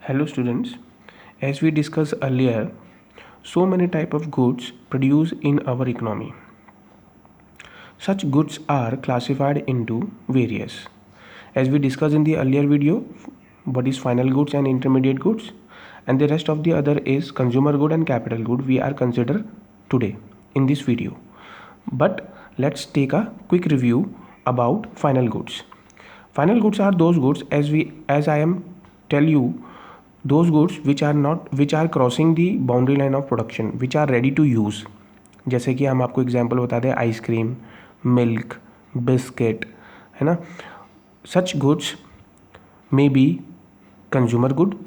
Hello students, as we discussed earlier, so many type of goods produced in our economy. Such goods are classified into various. As we discussed in the earlier video, what is final goods and intermediate goods, and the rest of the other is consumer good and capital good we are consider today in this video. But let's take a quick review about final goods. Final goods are those goods as I am tell you those goods which are crossing the boundary line of production, which are ready to use. जैसे कि हम आपको example बता दें, ice cream, milk, biscuit, है ना. Such goods may be consumer good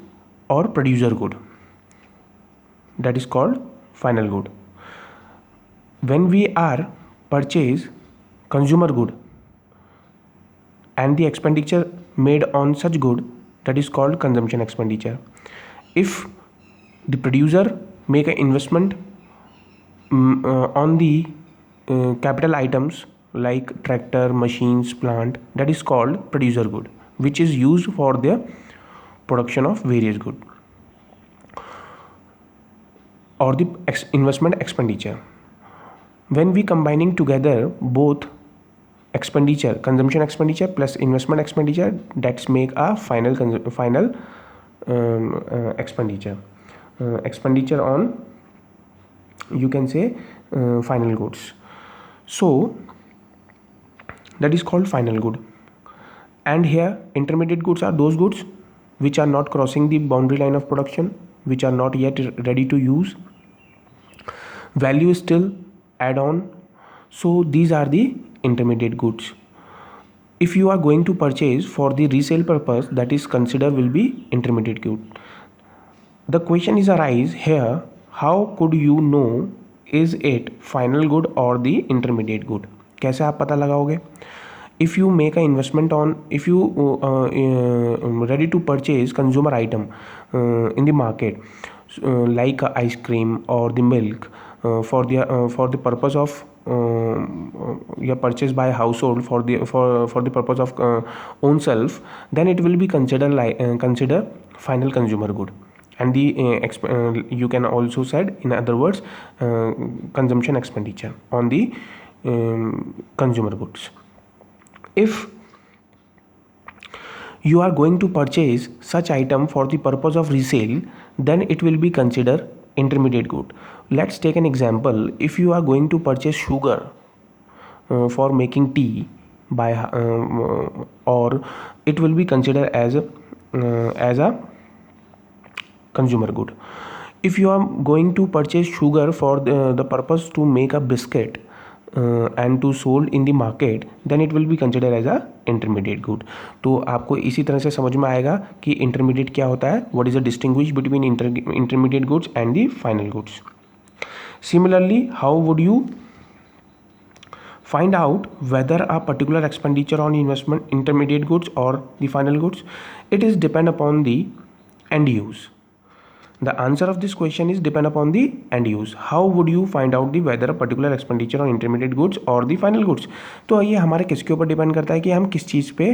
or producer good, that is called final good. When we are purchase consumer good and the expenditure made on such good, that is called consumption expenditure. If the producer make an investment on the capital items like tractor, machines, plant, that is called producer good, which is used for the production of various good or the investment expenditure. When we combining together both expenditure, consumption expenditure plus investment expenditure, that's make a final expenditure. Expenditure on, you can say, final goods. So that is called final good. And here intermediate goods are those goods which are not crossing the boundary line of production, which are not yet ready to use. Value is still add on. So these are the intermediate goods. If you are going to purchase for the resale purpose, that is considered will be intermediate good. The question is arise here, how could you know is it final good or the intermediate good? कैसे आप पता लगाओगे? If you make an investment on, if you ready to purchase consumer item in the market, like ice cream or the milk, for the purpose of your purchase by household for the purpose of own self, then it will be consider final consumer good. And the you can also said, in other words, consumption expenditure on the consumer goods. If you are going to purchase such item for the purpose of resale, then it will be considered intermediate good. Let's take an example. If you are going to purchase sugar for making tea by or it will be considered as a consumer good. If you are going to purchase sugar for the purpose to make a biscuit and to sold in the market, then it will be considered as a intermediate good. तो आपको इसी तरह से समझ में आएगा कि intermediate क्या होता है, what is the distinguish between intermediate goods and the final goods. Similarly, how would you find out whether a particular expenditure on investment intermediate goods or the final goods? It is depend upon the end use. The answer of this question is depend upon the end use. How would you find out the whether a particular expenditure on intermediate goods or the final goods? तो ये हमारे किसके ऊपर depend करता है कि हम किस चीज़ पे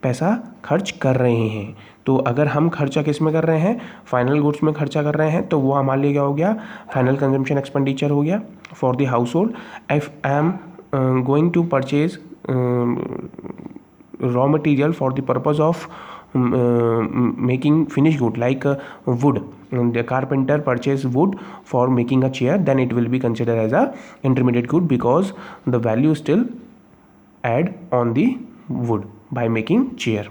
पैसा खर्च कर रहे हैं. तो अगर हम खर्चा किस में कर रहे हैं, फाइनल गुड्स में खर्चा कर रहे हैं, तो वो हमारे लिए क्या हो गया, फाइनल कंजम्पशन एक्सपेंडिचर हो गया for the household. If I am going to purchase raw material for the purpose of making finished good like wood, the carpenter purchase wood for making a chair, then it will be considered as a intermediate good because the value still add on the wood by making chair.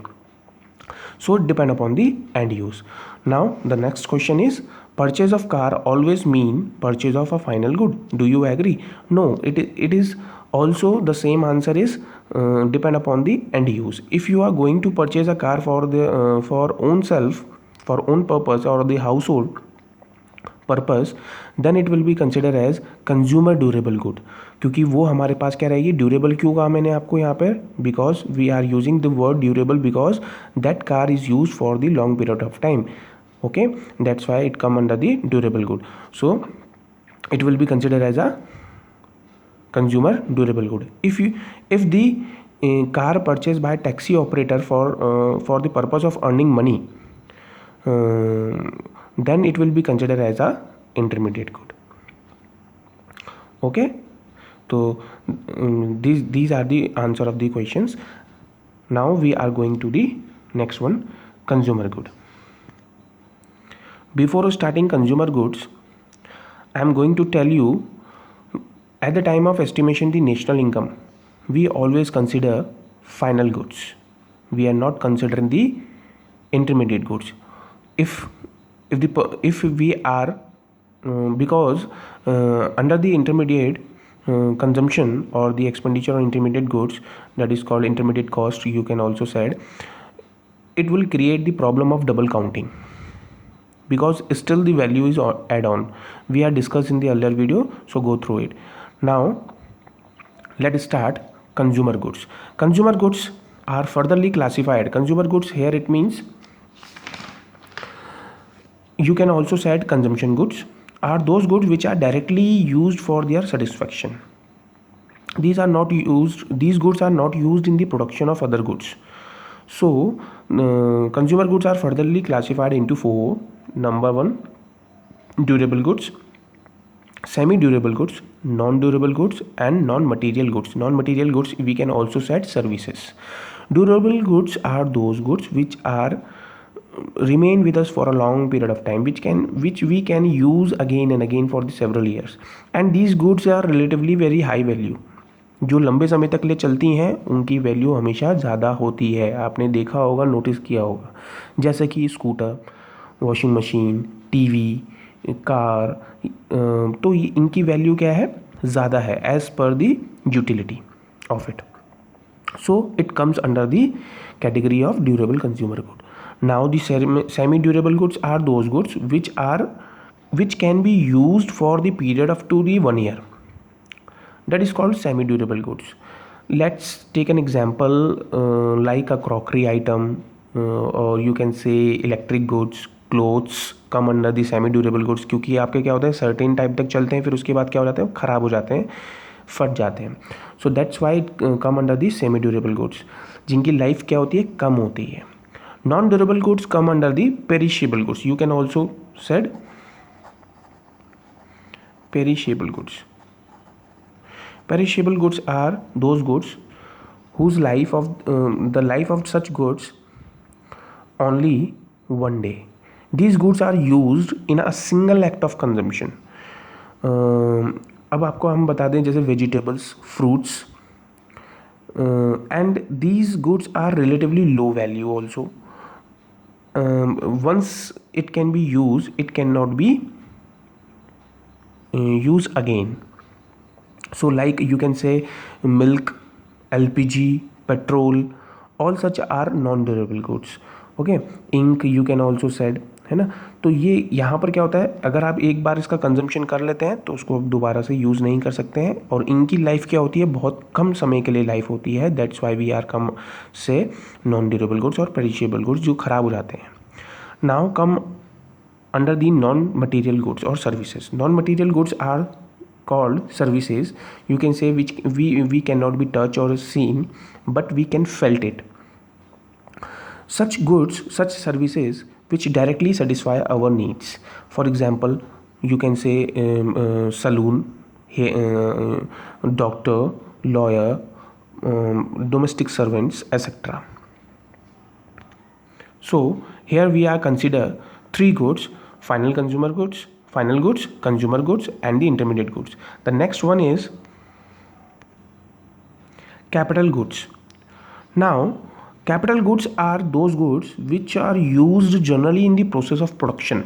So it depend upon the end use. Now the next question is, purchase of car always mean purchase of a final good. Do you agree? No, it is also the same answer is depend upon the end use. If you are going to purchase a car for the for own self, for own purpose or the household purpose, then it will be consider as consumer durable good. क्योंकि वो हमारे पास क्या रहेगी, durable क्यों कहा मैंने आपको यहाँ पर, because we are using the word durable because that car is use for the long period of time. Okay, that's why it come under the durable good. So it will be considered as a consumer durable good. If the car purchased by taxi operator for the purpose of earning money, then it will be considered as a intermediate good. Okay, so these are the answer of the questions. Now we are going to the next one, consumer good. Before starting consumer goods, I am going to tell you, at the time of estimation the national income, we always consider final goods. We are not considering the intermediate goods. If we are because under the intermediate consumption or the expenditure on intermediate goods, that is called intermediate cost, you can also said, it will create the problem of double counting, because still the value is add on. We are discussed in the earlier video, so go through it. Now let's start consumer goods. Consumer goods are furtherly classified. Consumer goods, here it means, you can also say consumption goods, are those goods which are directly used for their satisfaction. These goods are not used in the production of other goods. So consumer goods are furtherly classified into four. Number one, durable goods, semi-durable goods, non-durable goods, and non-material goods. Non-material goods we can also say services. Durable goods are those goods which are remain with us for a long period of time, which we can use again and again for the several years, and these goods are relatively very high value. जो लंबे समय तक ले चलती हैं उनकी value हमेशा ज़्यादा होती है. आपने देखा होगा, नोटिस किया होगा, जैसे कि scooter, washing machine, TV, car, तो इनकी वैल्यू क्या है, ज़्यादा है as per the utility of it. So it comes under the category of durable consumer good. Now the semi-durable goods are those goods which can be used for the period of 2 to 1 year. That is called semi-durable goods. Let's take an example like a crockery item, or you can say electric goods, clothes come under the semi-durable goods, क्योंकि आपके क्या होता है, certain time तक चलते हैं, फिर उसके बाद क्या हो जाते हैं, ख़राब हो जाते हैं, फट जाते हैं. So that's why it come under the semi-durable goods, जिनकी लाइफ क्या होती है, कम होती है. Non-durable goods come under the perishable goods. You can also said perishable goods. Perishable goods are those goods whose life of the life of such goods only one day. These goods are used in a single act of consumption. अब आपको हम बता दें, जैसे vegetables, fruits, and these goods are relatively low value also. Once it can be used, it cannot be used again. So like you can say milk, LPG, petrol, all such are non-durable goods. Okay, ink you can also said, है ना. तो ये यहाँ पर क्या होता है, अगर आप एक बार इसका कंजम्पशन कर लेते हैं तो उसको आप दोबारा से यूज़ नहीं कर सकते हैं, और इनकी लाइफ क्या होती है, बहुत कम समय के लिए लाइफ होती है. That's why we are come से नॉन ड्यूरेबल गुड्स और पेरिशेबल गुड्स जो ख़राब हो जाते हैं. Now come under the non material goods और services. Non material goods are called services, you can say, which we cannot be touched or seen, but we can felt it. Such goods, such services which directly satisfy our needs. For example, you can say saloon, doctor, lawyer, domestic servants, etc. So here we are consider three goods: final consumer goods, final goods, consumer goods, and the intermediate goods. The next one is capital goods. Now capital goods are those goods which are used generally in the process of production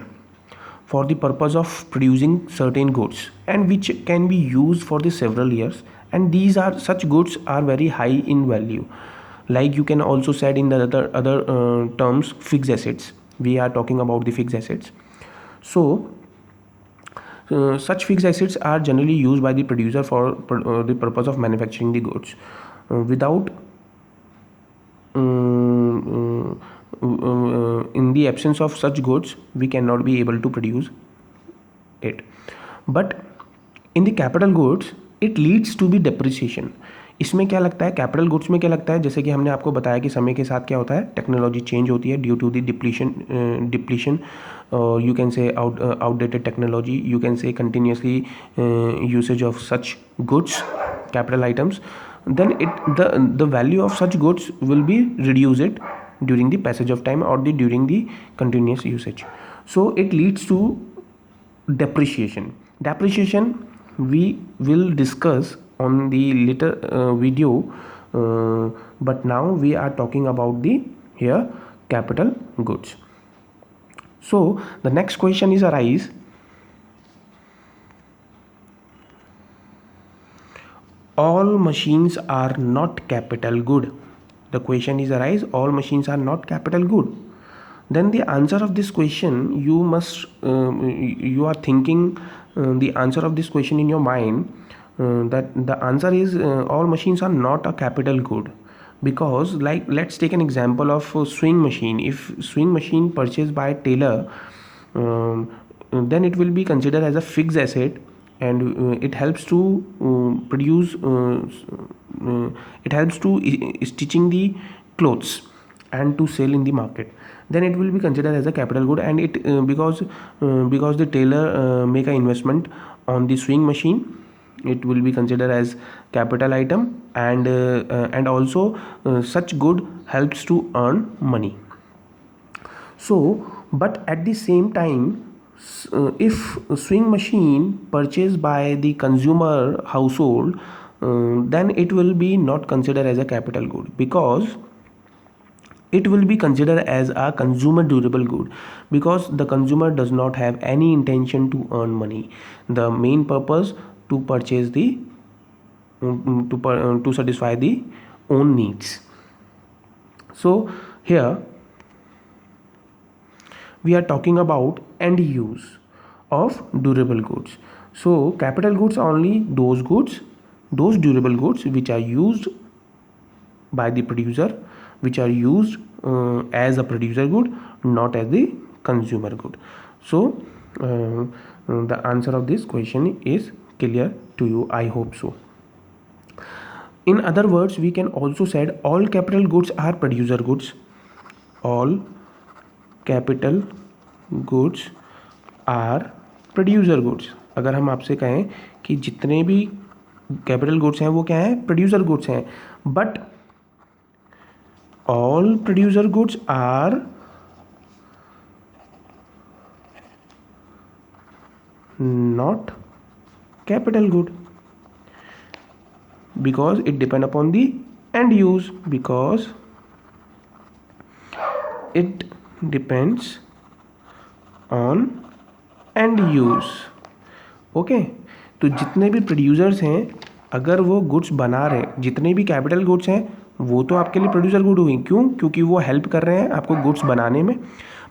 for the purpose of producing certain goods, and which can be used for the several years, and these are such goods are very high in value. Like you can also said in the other terms, fixed assets. We are talking about the fixed assets. So such fixed assets are generally used by the producer for the purpose of manufacturing the goods. Without in the absence of such goods, we cannot be able to produce it. But in the capital goods, it leads to the depreciation. इसमें क्या लगता है, capital goods में क्या लगता है, जैसे कि हमने आपको बताया कि समय के साथ क्या होता है, टेक्नोलॉजी चेंज होती है due to the depletion, you can say outdated technology, you can say continuously usage of such goods, capital items, then the value of such goods will be reduced during the passage of time or during the continuous usage. So it leads to depreciation. We will discuss on the later video, but now we are talking about the here capital goods. So the next question is arise, all machines are not capital good. The question is arise, all machines are not capital good. Then the answer of this question, you are thinking the answer of this question in your mind, that the answer is all machines are not a capital good, because like let's take an example of a sewing machine. If sewing machine purchased by tailor, then it will be considered as a fixed asset, and it helps to produce it helps to stitching the clothes and to sell in the market. Then it will be considered as a capital good, and it because the tailor make an investment on the sewing machine, it will be considered as capital item, and also such good helps to earn money. So but at the same time, if sewing machine purchased by the consumer household, then it will be not considered as a capital good, because it will be considered as a consumer durable good, because the consumer does not have any intention to earn money. The main purpose to purchase the to satisfy the own needs. So here we are talking about end use of durable goods. So capital goods are only those durable goods which are used by the producer, which are used as a producer good, not as the consumer good. So the answer of this question is clear to you, I hope so. In other words, we can also say all capital goods are producer goods. All capital goods are producer goods. अगर हम आपसे कहें कि जितने भी capital goods हैं वो क्या हैं, प्रोड्यूसर गुड्स हैं, but all producer goods are not capital good, because it depend upon the end use, because it depends on end use. Okay तो जितने भी प्रोड्यूसर्स हैं, अगर वो गुड्स बना रहे हैं, जितने भी कैपिटल गुड्स हैं वो तो आपके लिए प्रोड्यूसर गुड हुई, क्यों, क्योंकि वो हेल्प कर रहे हैं आपको गुड्स बनाने में।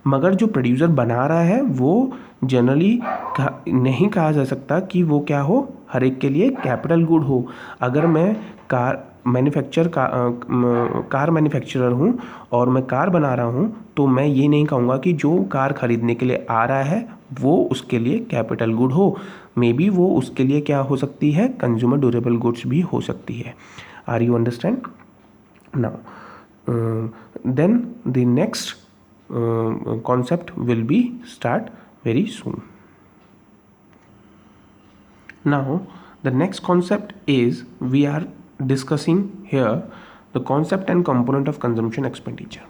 मगर जो प्रोड्यूसर बना रहा है वो जनरली नहीं कहा जा सकता कि वो क्या हो, हर एक के लिए कैपिटल गुड हो। अगर मैं कार मैन्युफैक्चरर हूँ और मैं कार बना रहा हूँ, तो मैं ये नहीं कहूँगा कि जो कार खरीदने के लिए आ रहा है वो उसके लिए कैपिटल गुड हो। मे बी वो उसके लिए क्या हो सकती है, कंज्यूमर ड्यूरेबल गुड्स भी हो सकती है। Are you understand now? Then the next concept will be start very soon. Now the next concept is, we are discussing here the concept and component of consumption expenditure.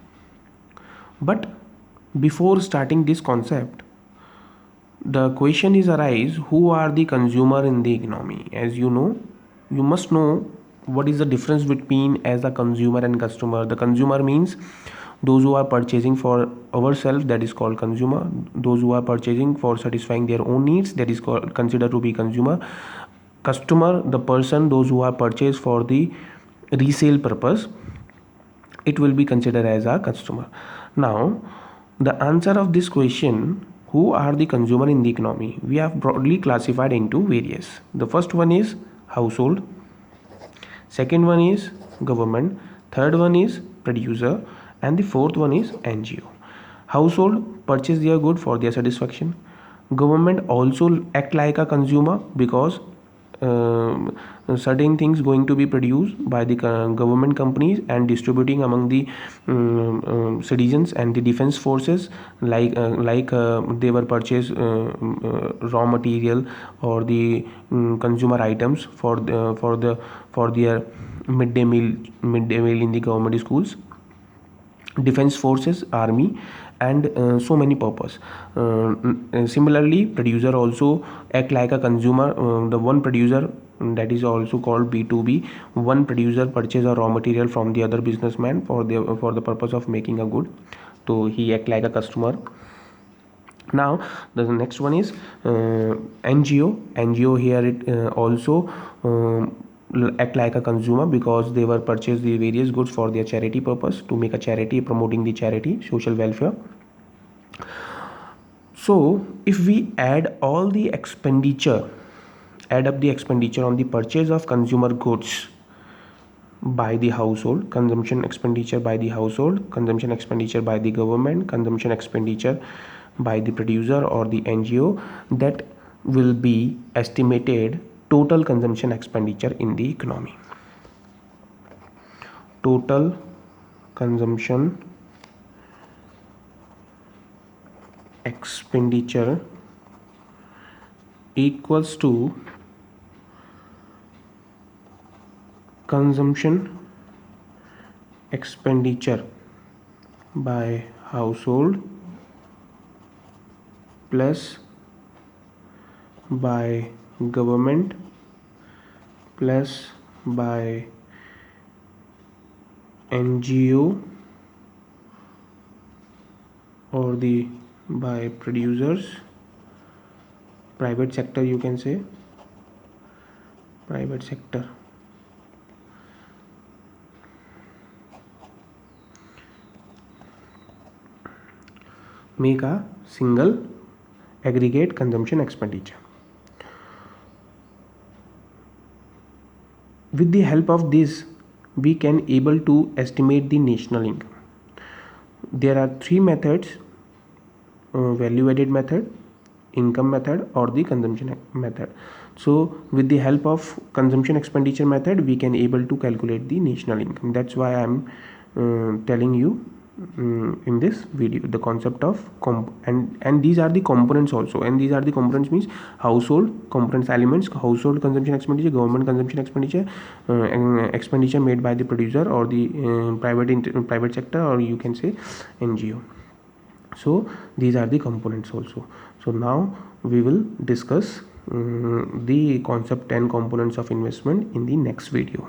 But before starting this concept, the question is arise, who are the consumer in the economy? As you know, you must know what is the difference between as a consumer and customer. The consumer means those who are purchasing for ourselves, that is called consumer. Those who are purchasing for satisfying their own needs, that is called, considered to be consumer. Customer, the person, those who are purchased for the resale purpose, it will be considered as a customer. Now the answer of this question, who are the consumer in the economy, we have broadly classified into various. The first one is household, second one is government, third one is producer, and the fourth one is NGO. Household purchase their good for their satisfaction. Government also act like a consumer, because certain things going to be produced by the government companies and distributing among the citizens and the defense forces, like they were purchased raw material or the consumer items for their midday meal in the government schools, defense forces, army, and so many purpose. Similarly, producer also act like a consumer. The one producer, that is also called B2B. One producer purchase a raw material from the other businessman for the purpose of making a good, so he act like a customer. Now the next one is NGO. Here it also act like a consumer, because they were purchase the various goods for their charity purpose, to make a charity, promoting the charity, social welfare. So if we add all the expenditure, add up the expenditure on the purchase of consumer goods by the household, consumption expenditure by the household, consumption expenditure by the government, consumption expenditure by the producer or the NGO, that will be estimated total consumption expenditure in the economy. Total consumption expenditure equals to consumption expenditure by household plus by government plus by NGO or the by producers, private sector, you can say private sector. Make a single aggregate consumption expenditure. With the help of this, we can able to estimate the national income. There are three methods: value added method, income method, or the consumption method. So with the help of consumption expenditure method, we can able to calculate the national income. That's why I'm telling you in this video the concept of and these are the components also, and these are the components means household components, elements: household consumption expenditure, government consumption expenditure, expenditure made by the producer or the private sector, or you can say NGO. So these are the components also. So now we will discuss the concept and components of investment in the next video.